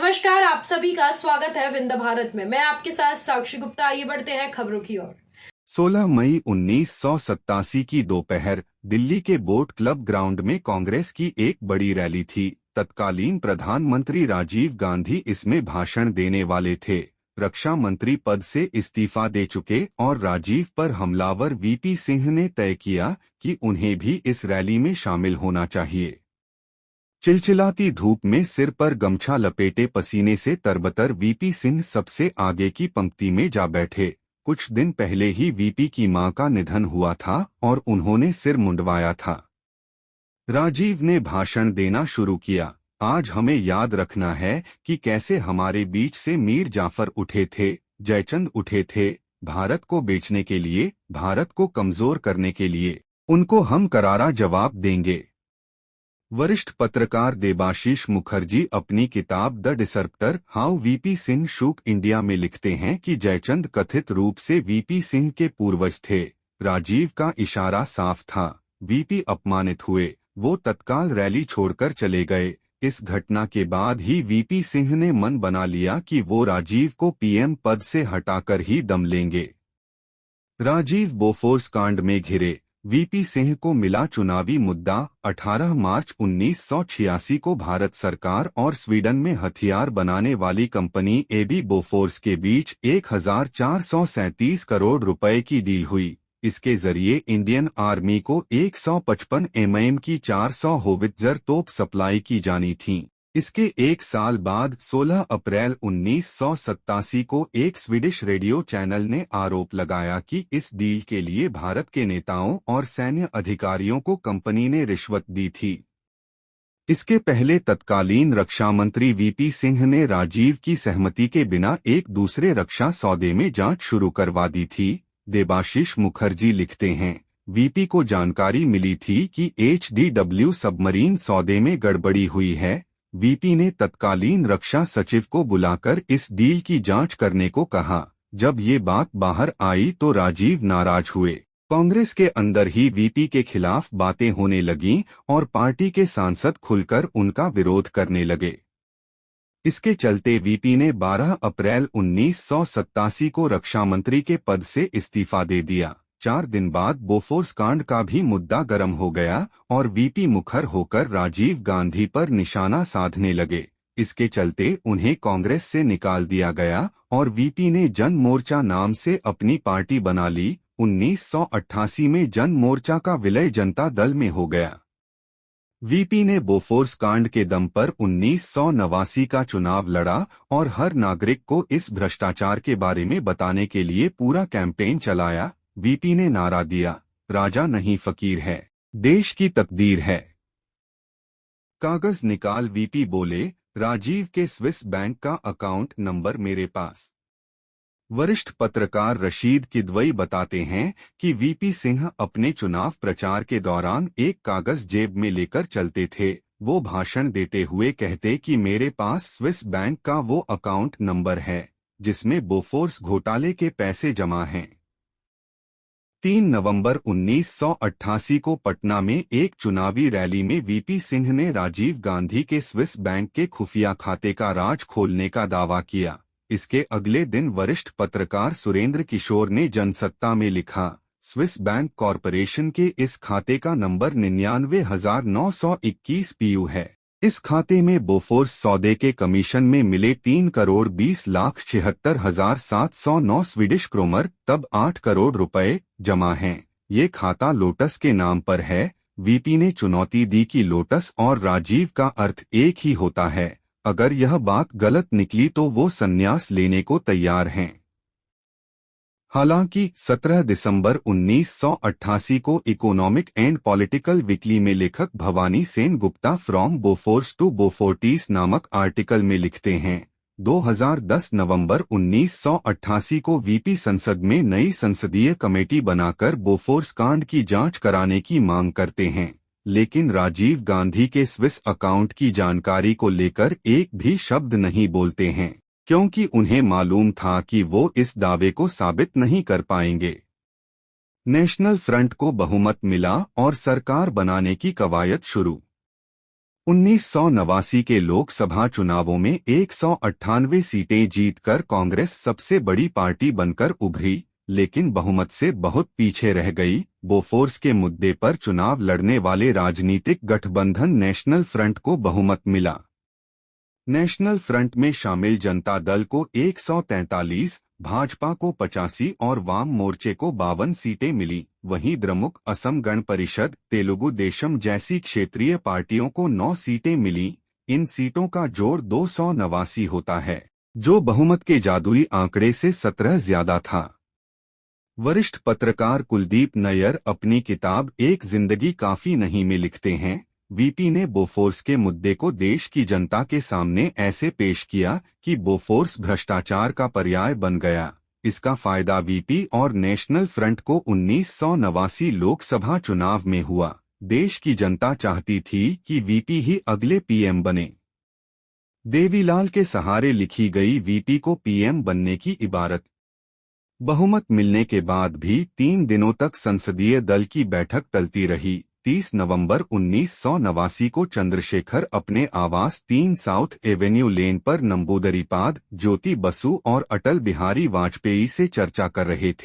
नमस्कार, आप सभी का स्वागत है विंध्य भारत में। मैं आपके साथ साक्षी गुप्ता। आइए बढ़ते हैं खबरों की ओर। 16 मई 1987 की दोपहर दिल्ली के बोट क्लब ग्राउंड में कांग्रेस की एक बड़ी रैली थी। तत्कालीन प्रधानमंत्री राजीव गांधी इसमें भाषण देने वाले थे। रक्षा मंत्री पद से इस्तीफा दे चुके और राजीव पर हमलावर वीपी सिंह ने तय किया कि उन्हें भी इस रैली में शामिल होना चाहिए। चिलचिलाती धूप में सिर पर गमछा लपेटे पसीने से तरबतर वीपी सिंह सबसे आगे की पंक्ति में जा बैठे। कुछ दिन पहले ही वीपी की मां का निधन हुआ था और उन्होंने सिर मुंडवाया था। राजीव ने भाषण देना शुरू किया। आज हमें याद रखना है कि कैसे हमारे बीच से मीर जाफर उठे थे, जयचंद उठे थे, भारत को बेचने के लिए, भारत को कमजोर करने के लिए। उनको हम करारा जवाब देंगे। वरिष्ठ पत्रकार देबाशीष मुखर्जी अपनी किताब the disruptor how VP Singh shook India में लिखते हैं कि जयचंद कथित रूप से वीपी सिंह के पूर्वज थे। राजीव का इशारा साफ था। वीपी अपमानित हुए, वो तत्काल रैली छोड़कर चले गए। इस घटना के बाद ही वीपी सिंह ने मन बना लिया कि वो राजीव को पीएम पद से हटाकर ही दम लेंगे। राजीव बोफोर्स कांड में घिरे। वीपी सिंह को मिला चुनावी मुद्दा। 18 मार्च 1986 को भारत सरकार और स्वीडन में हथियार बनाने वाली कंपनी एबी बोफोर्स के बीच 1437 करोड़ रुपए की डील हुई। इसके जरिए इंडियन आर्मी को 155 mm की 400 होवित्जर तोप सप्लाई की जानी थी। इसके एक साल बाद 16 अप्रैल 1987 को एक स्वीडिश रेडियो चैनल ने आरोप लगाया कि इस डील के लिए भारत के नेताओं और सैन्य अधिकारियों को कंपनी ने रिश्वत दी थी। इसके पहले तत्कालीन रक्षा मंत्री वीपी सिंह ने राजीव की सहमति के बिना एक दूसरे रक्षा सौदे में जांच शुरू करवा दी थी। देबाशीष मुखर्जी लिखते हैं, वीपी को जानकारी मिली थी कि HDW सबमरीन सौदे में गड़बड़ी हुई है। वीपी ने तत्कालीन रक्षा सचिव को बुलाकर इस डील की जांच करने को कहा। जब ये बात बाहर आई तो राजीव नाराज हुए। कांग्रेस के अंदर ही वीपी के खिलाफ बातें होने लगीं और पार्टी के सांसद खुलकर उनका विरोध करने लगे। इसके चलते वीपी ने 12 अप्रैल 1987 को रक्षा मंत्री के पद से इस्तीफा दे दिया। 4 दिन बाद बोफोर्स कांड का भी मुद्दा गर्म हो गया और वीपी मुखर होकर राजीव गांधी पर निशाना साधने लगे। इसके चलते उन्हें कांग्रेस से निकाल दिया गया और वीपी ने जन मोर्चा नाम से अपनी पार्टी बना ली। 1988 में जन मोर्चा का विलय जनता दल में हो गया। वीपी ने बोफोर्स कांड के दम पर 1989 का चुनाव लड़ा और हर नागरिक को इस भ्रष्टाचार के बारे में बताने के लिए पूरा कैंपेन चलाया। वीपी ने नारा दिया, राजा नहीं फकीर है, देश की तकदीर है। कागज निकाल, वीपी बोले, राजीव के स्विस बैंक का अकाउंट नंबर मेरे पास। वरिष्ठ पत्रकार रशीद किदवई बताते हैं कि वीपी सिंह अपने चुनाव प्रचार के दौरान एक कागज जेब में लेकर चलते थे। वो भाषण देते हुए कहते कि मेरे पास स्विस बैंक का वो अकाउंट नंबर है जिसमें बोफोर्स घोटाले के पैसे जमा हैं। 3 नवंबर 1988 को पटना में एक चुनावी रैली में वीपी सिंह ने राजीव गांधी के स्विस बैंक के खुफिया खाते का राज खोलने का दावा किया। इसके अगले दिन वरिष्ठ पत्रकार सुरेंद्र किशोर ने जनसत्ता में लिखा, स्विस बैंक कॉरपोरेशन के इस खाते का नंबर 99,921 PU है। इस खाते में बोफोर्स सौदे के कमीशन में मिले 3,20,76,709 स्वीडिश क्रोमर तब 8 करोड़ रुपए जमा हैं। ये खाता लोटस के नाम पर है। वीपी ने चुनौती दी कि लोटस और राजीव का अर्थ एक ही होता है। अगर यह बात गलत निकली तो वो संन्यास लेने को तैयार हैं। हालांकि 17 दिसंबर 1988 को इकोनॉमिक एंड पॉलिटिकल वीकली में लेखक Bhabani Sen Gupta from Bofors to Bofortis नामक आर्टिकल में लिखते हैं, 2010 नवंबर 1988 को वीपी संसद में नई संसदीय कमेटी बनाकर बोफोर्स कांड की जांच कराने की मांग करते हैं, लेकिन राजीव गांधी के स्विस अकाउंट की जानकारी को लेकर एक भी शब्द नहीं बोलते हैं, क्योंकि उन्हें मालूम था कि वो इस दावे को साबित नहीं कर पाएंगे। नेशनल फ्रंट को बहुमत मिला और सरकार बनाने की कवायद शुरू। 1989 के लोकसभा चुनावों में 198 सीटें जीतकर कांग्रेस सबसे बड़ी पार्टी बनकर उभरी, लेकिन बहुमत से बहुत पीछे रह गई। बोफोर्स के मुद्दे पर चुनाव लड़ने वाले राजनीतिक गठबंधन नेशनल फ्रंट को बहुमत मिला। नेशनल फ्रंट में शामिल जनता दल को 143, भाजपा को 85 और वाम मोर्चे को 52 सीटें मिली। वहीं द्रमुक, असम गण परिषद, तेलुगु देशम जैसी क्षेत्रीय पार्टियों को 9 सीटें मिली। इन सीटों का जोड़ 289 होता है, जो बहुमत के जादुई आंकड़े से 17 ज्यादा था। वरिष्ठ पत्रकार कुलदीप नैयर अपनी किताब एक जिंदगी काफी नहीं में लिखते हैं, वीपी ने बोफोर्स के मुद्दे को देश की जनता के सामने ऐसे पेश किया कि बोफोर्स भ्रष्टाचार का पर्याय बन गया। इसका फायदा वीपी और नेशनल फ्रंट को 1989 लोकसभा चुनाव में हुआ। देश की जनता चाहती थी कि वीपी ही अगले पीएम बने। देवीलाल के सहारे लिखी गई वीपी को पीएम बनने की इबारत। बहुमत मिलने के बाद भी 3 दिनों तक संसदीय दल की बैठक टलती रही। 30 नवंबर 1989 को चंद्रशेखर अपने आवास 3 साउथ एवेन्यू लेन पर नंबूदरीपाद, ज्योति बसु और अटल बिहारी वाजपेयी से चर्चा कर रहे थे।